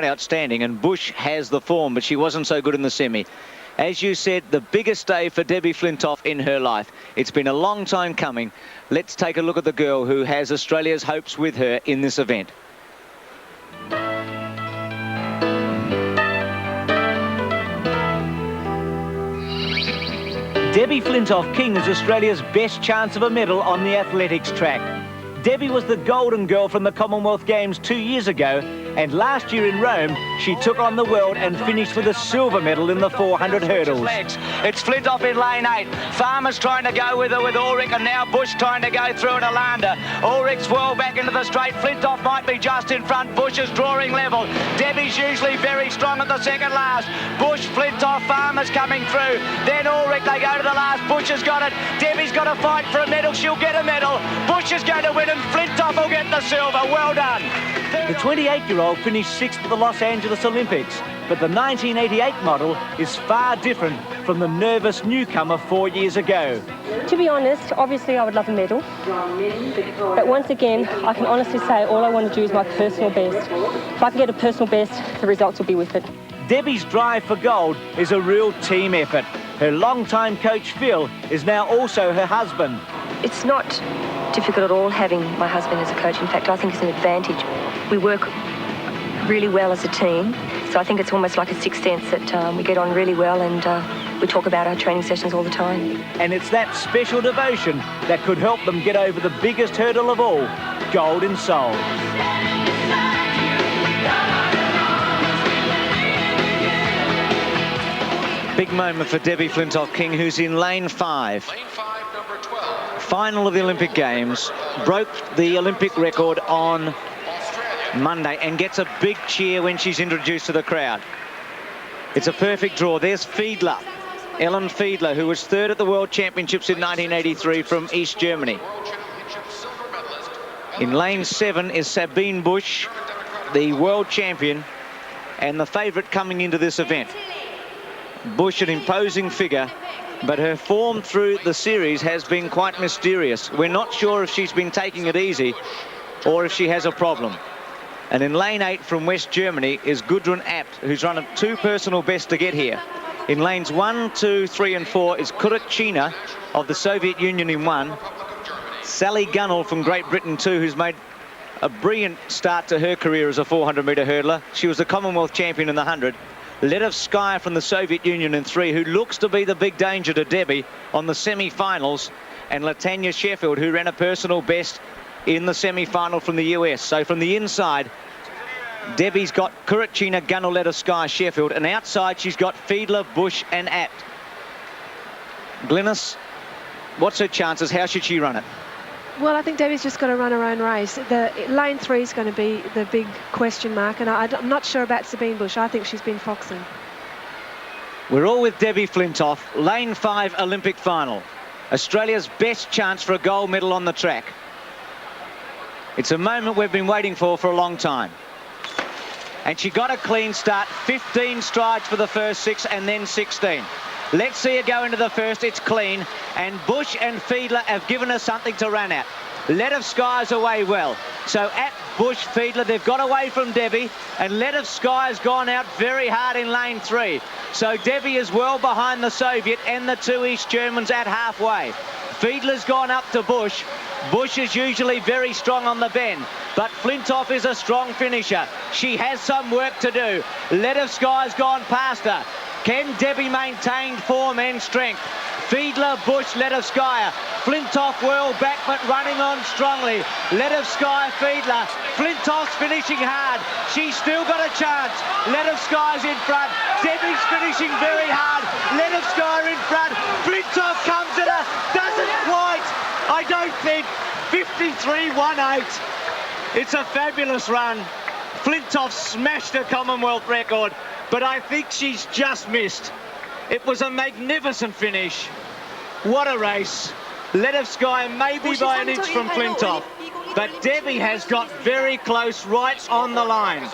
Outstanding, and Bush has the form, but she wasn't so good in the semi. As you said, the biggest day for Debbie Flintoff in her life. It's been a long time coming. Let's take a look at the girl who has Australia's hopes with her in this event. Debbie Flintoff-King is Australia's best chance of a medal on the athletics track. Debbie was the golden girl from the Commonwealth Games 2 years ago, and last year in Rome, she took on the world and finished with a silver medal in the 400 hurdles. It's Flintoff in lane 8. Farmer's trying to go with her with Ulrich, and now Bush trying to go through and Alanda. Ulrich's well back into the straight. Flintoff might be just in front. Bush is drawing level. Debbie's usually very strong at the second last. Bush, Flintoff, Farmer's coming through. Then Ulrich, they go to the last. Bush has got it. Debbie's got to fight for a medal. She'll get a medal. Bush is going to win, and Flintoff will get the silver. Well done. The 28-year-old finished 6th at the Los Angeles Olympics, but the 1988 model is far different from the nervous newcomer 4 years ago. To be honest, obviously I would love a medal, but once again, I can honestly say all I want to do is my personal best. If I can get a personal best, the results will be with it. Debbie's drive for gold is a real team effort. Her long-time coach, Phil, is now also her husband. It's not difficult at all having my husband as a coach. In fact, I think it's an advantage. We work really well as a team, so I think it's almost like a sixth sense that we get on really well, and we talk about our training sessions all the time. And it's that special devotion that could help them get over the biggest hurdle of all, gold in Seoul. Big moment for Debbie Flintoff-King, who's in lane 5. Lane 5, number 12. Final of the Olympic Games, broke the Olympic record on Monday and gets a big cheer when she's introduced to the crowd. It's a perfect draw. There's Fiedler, Ellen Fiedler, who was 3rd at the World Championships in 1983 from East Germany. In lane 7 is Sabine Bush, the world champion and the favourite coming into this event. Bush, an imposing figure, but her form through the series has been quite mysterious. We're not sure if she's been taking it easy or if she has a problem. And in lane 8 from West Germany is Gudrun Abt, who's run a 2 personal best to get here. In lanes 1, 2, 3 and 4 is Kurychina of the Soviet Union in 1. Sally Gunnell from Great Britain 2, who's made a brilliant start to her career as a 400-metre hurdler. She was the Commonwealth champion in the 100. Ledovskaya from the Soviet Union in 3, who looks to be the big danger to Debbie on the semi-finals. And Latanya Sheffield, who ran a personal best in the semi-final from the US. So from the inside, Debbie's got Kurychina, Gunnell, Ledovskaya, Sheffield, and outside she's got Fiedler, Bush and Abt. Glynis, what's her chances? How should she run it? Well, I think Debbie's just got to run her own race. The lane 3 is going to be the big question mark, and I'm not sure about Sabine Bush. I think she's been foxing. We're all with Debbie Flintoff. Lane 5 Olympic final. Australia's best chance for a gold medal on the track. It's a moment we've been waiting for a long time. And she got a clean start, 15 strides for the first 6 and then 16. Let's see her go into the first. It's clean, and Bush and Fiedler have given her something to run at. Ledovskaya's away well. So at Bush, Fiedler, they've got away from Debbie, and Ledovskaya's gone out very hard in lane 3. So Debbie is well behind the Soviet and the 2 East Germans at halfway. Fiedler's gone up to Bush. Bush is usually very strong on the bend, but Flintoff is a strong finisher. She has some work to do. Ledovskaya's gone past her. Can Debbie maintain form and strength? Fiedler, Bush, Ledovskaya. Flintoff well back, but running on strongly. Ledovskaya, Fiedler. Flintoff's finishing hard. She's still got a chance. Ledovskaya's in front. Debbie's finishing very hard. Ledovskaya in front. Flintoff comes at her. Doesn't quite. I don't think. 53.18. It's a fabulous run. Flintoff smashed her Commonwealth record, but I think she's just missed. It was a magnificent finish. What a race. Ledovskaya maybe by an inch from Flintoff, but Debbie has got very close right on the line.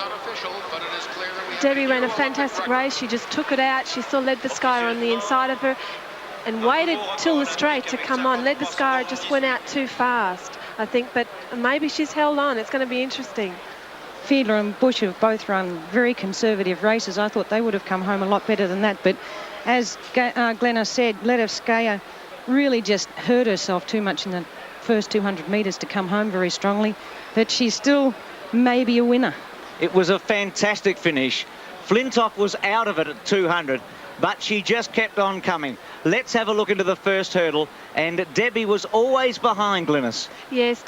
Debbie ran a fantastic race. She just took it out. She saw Ledovskaya on the inside of her and waited till the straight to come on. Ledovskaya just went out too fast, I think, but maybe she's held on. It's going to be interesting. Fiedler and Bush have both run very conservative races. I thought they would have come home a lot better than that. But as Glenna said, Ledevskaya really just hurt herself too much in the first 200 metres to come home very strongly. But she's still maybe a winner. It was a fantastic finish. Flintoff was out of it at 200, but she just kept on coming. Let's have a look into the first hurdle, and Debbie was always behind Glynis. Yes,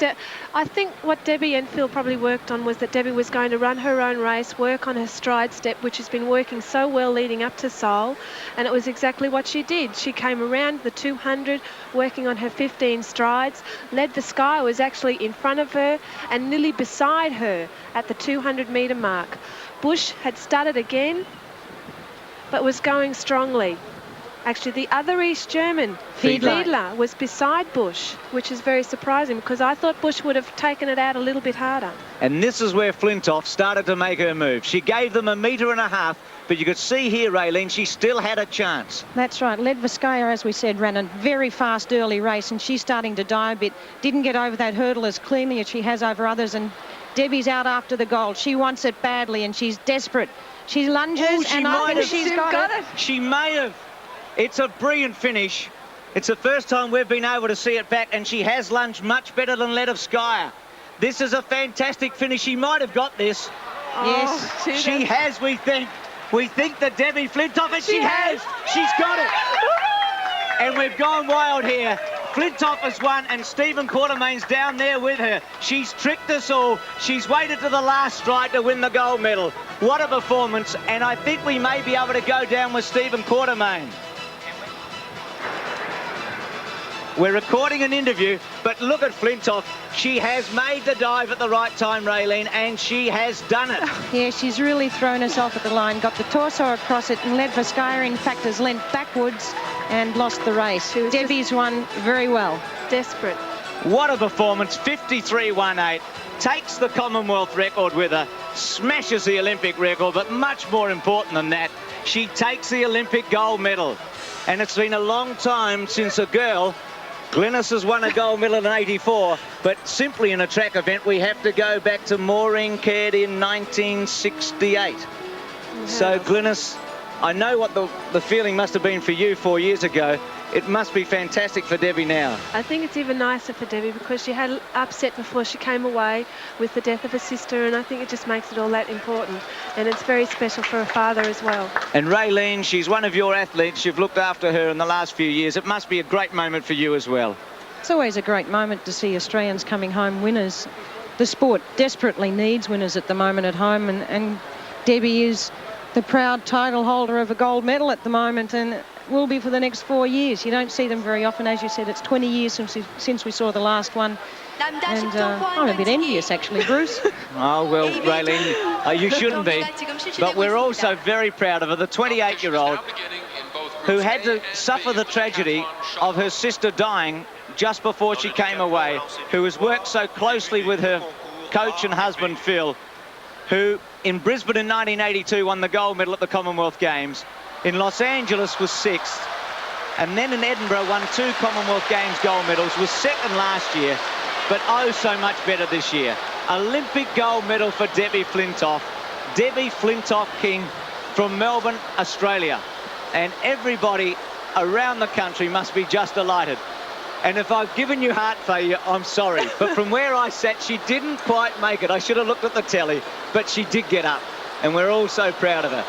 I think what Debbie and Phil probably worked on was that Debbie was going to run her own race, work on her stride step, which has been working so well leading up to Seoul, and it was exactly what she did. She came around the 200, working on her 15 strides. Ledevskaya was actually in front of her and nearly beside her at the 200-metre mark. Bush had started again, but was going strongly. Actually, the other East German, Fiedler, was beside Bush, which is very surprising because I thought Bush would have taken it out a little bit harder. And this is where Flintoff started to make her move. She gave them 1.5 metres, but you could see here, Raylene, she still had a chance. That's right. Ledevskaya, as we said, ran a very fast early race, and she's starting to die a bit. Didn't get over that hurdle as cleanly as she has over others, and Debbie's out after the gold. She wants it badly, and she's desperate. She lunges, and I think she's got it. She may have. It's a brilliant finish. It's the first time we've been able to see it back, and she has lunged much better than Ledevskaya. This is a fantastic finish. She might have got this. Yes. She has, we think. We think that Debbie Flintoff, and she has. She's got it. And we've gone wild here. Flintoff has won, and Stephen Quartermain's down there with her. She's tricked us all. She's waited to the last stride to win the gold medal. What a performance, and I think we may be able to go down with Stephen Quartermain. We're recording an interview, but look at Flintoff. She has made the dive at the right time, Raylene, and she has done it. Yeah, she's really thrown herself at the line, got the torso across it, and Ledevskaya, in fact, has leant backwards and lost the race. Debbie's won very well. Desperate. What a performance, 53.18. Takes the Commonwealth record with her, smashes the Olympic record, but much more important than that, she takes the Olympic gold medal. And it's been a long time since a girl, Glynis has won a gold medal in '84, but simply in a track event, we have to go back to Maureen Caird in 1968. So, Glynis, I know what the feeling must have been for you 4 years ago. It must be fantastic for Debbie now. I think it's even nicer for Debbie because she had upset before she came away with the death of her sister, and I think it just makes it all that important. And it's very special for her father as well. And Raylene, she's one of your athletes. You've looked after her in the last few years. It must be a great moment for you as well. It's always a great moment to see Australians coming home winners. The sport desperately needs winners at the moment at home, and Debbie is the proud title holder of a gold medal at the moment, and will be for the next 4 years. You don't see them very often. As you said, it's 20 years since we saw the last one. And I'm a bit envious, actually, Bruce. Oh, well, Raylene, you shouldn't be. But we're also very proud of her, the 28-year-old who had to suffer the tragedy of her sister dying just before she came away, who has worked so closely with her coach and husband, Phil, who in Brisbane in 1982 won the gold medal at the Commonwealth Games. In Los Angeles was 6th, and then in Edinburgh won 2 Commonwealth Games gold medals, was 2nd last year, but oh so much better this year. Olympic gold medal for Debbie Flintoff. Debbie Flintoff-King from Melbourne, Australia. And everybody around the country must be just delighted. And if I've given you heart failure, I'm sorry. But from where I sat, she didn't quite make it. I should have looked at the telly, but she did get up. And we're all so proud of her.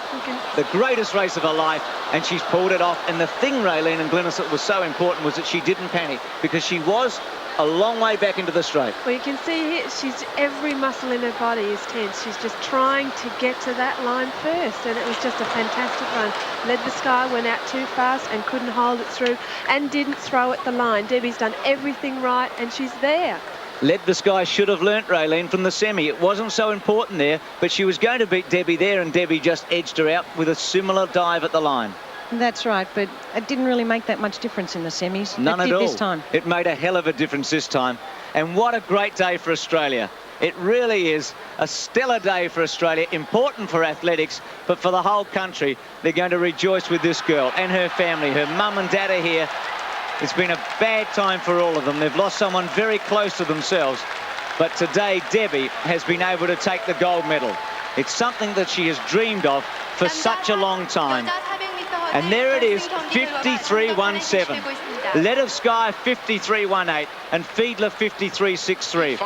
The greatest race of her life, and she's pulled it off. And the thing, Raylene and Glynis, that was so important was that she didn't panic, because she was a long way back into the straight. Well, you can see here, every muscle in her body is tense. She's just trying to get to that line first, and it was just a fantastic run. Ledevskaya went out too fast and couldn't hold it through and didn't throw at the line. Debbie's done everything right, and she's there. Ledevskaya should have learnt, Raylene, from the semi. It wasn't so important there, but she was going to beat Debbie there, and Debbie just edged her out with a similar dive at the line. That's right, but it didn't really make that much difference in the semis. None at all. This time. It made a hell of a difference this time. And what a great day for Australia. It really is a stellar day for Australia, important for athletics, but for the whole country. They're going to rejoice with this girl and her family. Her mum and dad are here. It's been a bad time for all of them. They've lost someone very close to themselves. But today, Debbie has been able to take the gold medal. It's something that she has dreamed of for such a long time. And there it is, 53.17. Ledovskaya 53.18 and Fiedler 53.63.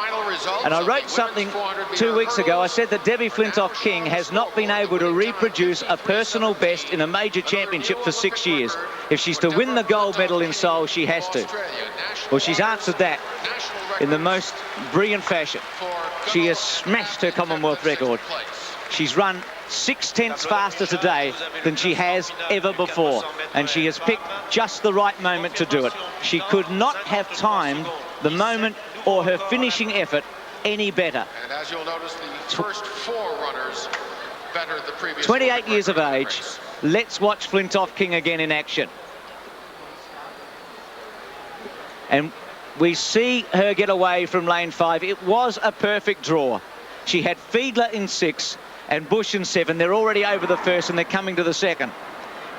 And I wrote something 2 weeks ago. I said that Debbie Flintoff-King has not been able to reproduce a personal best in a major championship for 6 years. If she's to win the gold medal in Seoul, she has to. Well, she's answered that in the most brilliant fashion. She has smashed her Commonwealth record. She's run 6/10 faster today than she has ever before, and she has picked just the right moment to do it. She could not have timed the moment or her finishing effort any better. And as you'll notice, the first 4 runners bettered the previous 28 years of age. Let's watch Flintoff-King again in action. And we see her get away from lane 5. It was a perfect draw. She had Fiedler in 6 and Bush in 7. They're already over the first and they're coming to the second.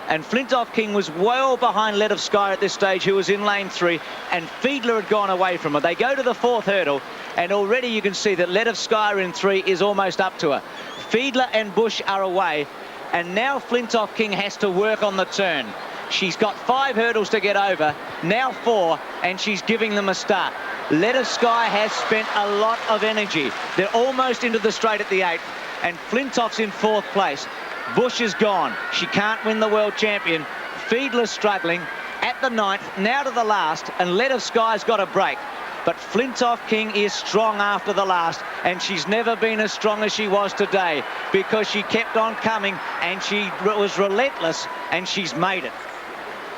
And Flintoff-King was well behind Ledovskaya at this stage, who was in lane 3, and Fiedler had gone away from her. They go to the 4th hurdle, and already you can see that Ledovskaya in 3 is almost up to her. Fiedler and Bush are away, and now Flintoff-King has to work on the turn. She's got 5 hurdles to get over, now 4, and she's giving them a start. Ledovskaya has spent a lot of energy. They're almost into the straight at the 8th, and Flintoff's in 4th place. Bush is gone. She can't win the world champion. Fiedler's struggling at the 9th, now to the last, and Ledovskaya's got a break. But Flintoff-King is strong after the last, and she's never been as strong as she was today because she kept on coming and she was relentless, and she's made it.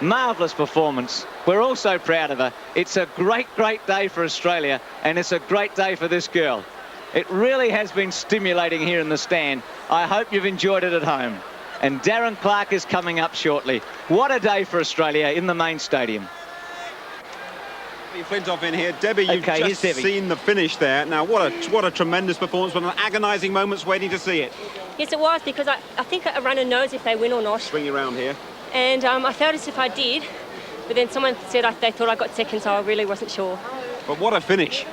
Marvellous performance. We're all so proud of her. It's a great, great day for Australia, and it's a great day for this girl. It really has been stimulating here in the stand. I hope you've enjoyed it at home. And Darren Clark is coming up shortly. What a day for Australia in the main stadium. Flintoff in here. Debbie, you've just seen the finish there. Now, what a tremendous performance, but an agonising moments waiting to see it. Yes, it was, because I think a runner knows if they win or not. Swing you around here. And I felt as if I did, but then someone said they thought I got second, so I really wasn't sure. But what a finish.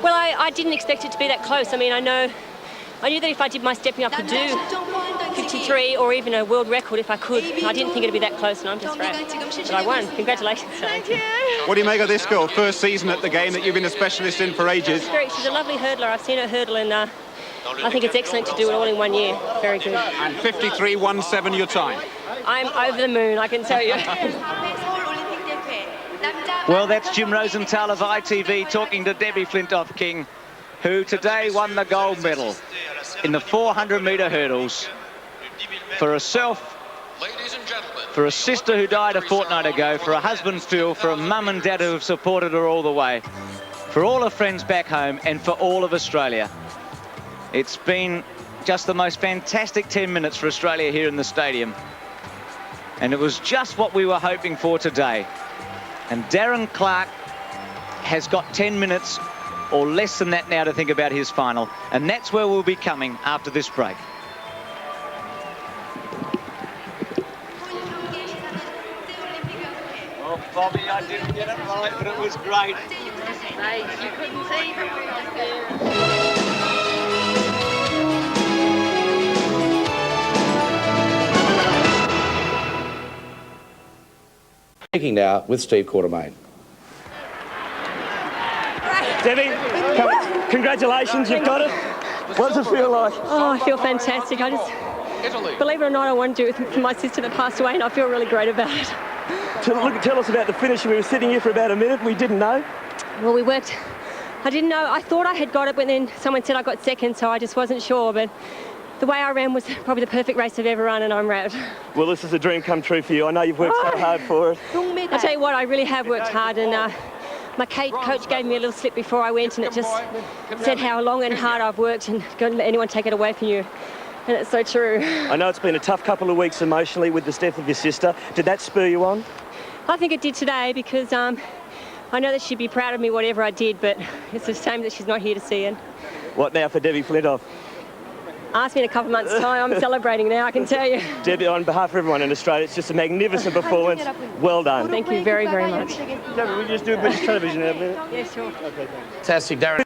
Well, I didn't expect it to be that close. I mean, I knew that if I did my stepping, I could do 53 or even a world record if I could. I didn't think it'd be that close, and I'm just proud. But I won. Congratulations. Thank you. What do you make of this girl? First season at the game that you've been a specialist in for ages. She's a lovely hurdler. I've seen her hurdle, and I think it's excellent to do it all in 1 year. Very good. And 53.17 your time. I'm over the moon, I can tell you. Well, that's Jim Rosenthal of ITV talking to Debbie Flintoff-King, who today won the gold medal in the 400-metre hurdles for herself, for a sister who died a fortnight ago, for a husband Phil, for a mum and dad who have supported her all the way, for all her friends back home, and for all of Australia. It's been just the most fantastic 10 minutes for Australia here in the stadium. And it was just what we were hoping for today. And Darren Clark has got 10 minutes or less than that now to think about his final. And that's where we'll be coming after this break. Well, Bobby, I didn't get it right, but it was great. You couldn't see that we were up there. Speaking now with Steve Quartermain. Debbie, congratulations, you've got it. What does it feel like? Oh, I feel fantastic. I just, believe it or not, I want to do it for my sister that passed away, and I feel really great about it. Tell us about the finish. We were sitting here for about a minute. We didn't know. Well, we worked. I didn't know. I thought I had got it, but then someone said I got second, so I just wasn't sure. But the way I ran was probably the perfect race I've ever run, and I'm proud. Well, this is a dream come true for you. I know you've worked so hard for it. I tell you what, I really have worked hard, and my coach gave me a little slip before I went, and it just said how long and hard I've worked, and don't let anyone take it away from you. And it's so true. I know it's been a tough couple of weeks emotionally with the death of your sister. Did that spur you on? I think it did today, because I know that she'd be proud of me whatever I did, but it's a shame that she's not here to see it. What now for Debbie Flintoff? Ask me in a couple of months' time. I'm celebrating now, I can tell you. Debbie, on behalf of everyone in Australia, it's just a magnificent performance. Well done. Thank you very, very much. Debbie, we just do a British television now, Yeah, sure. Fantastic, Darren.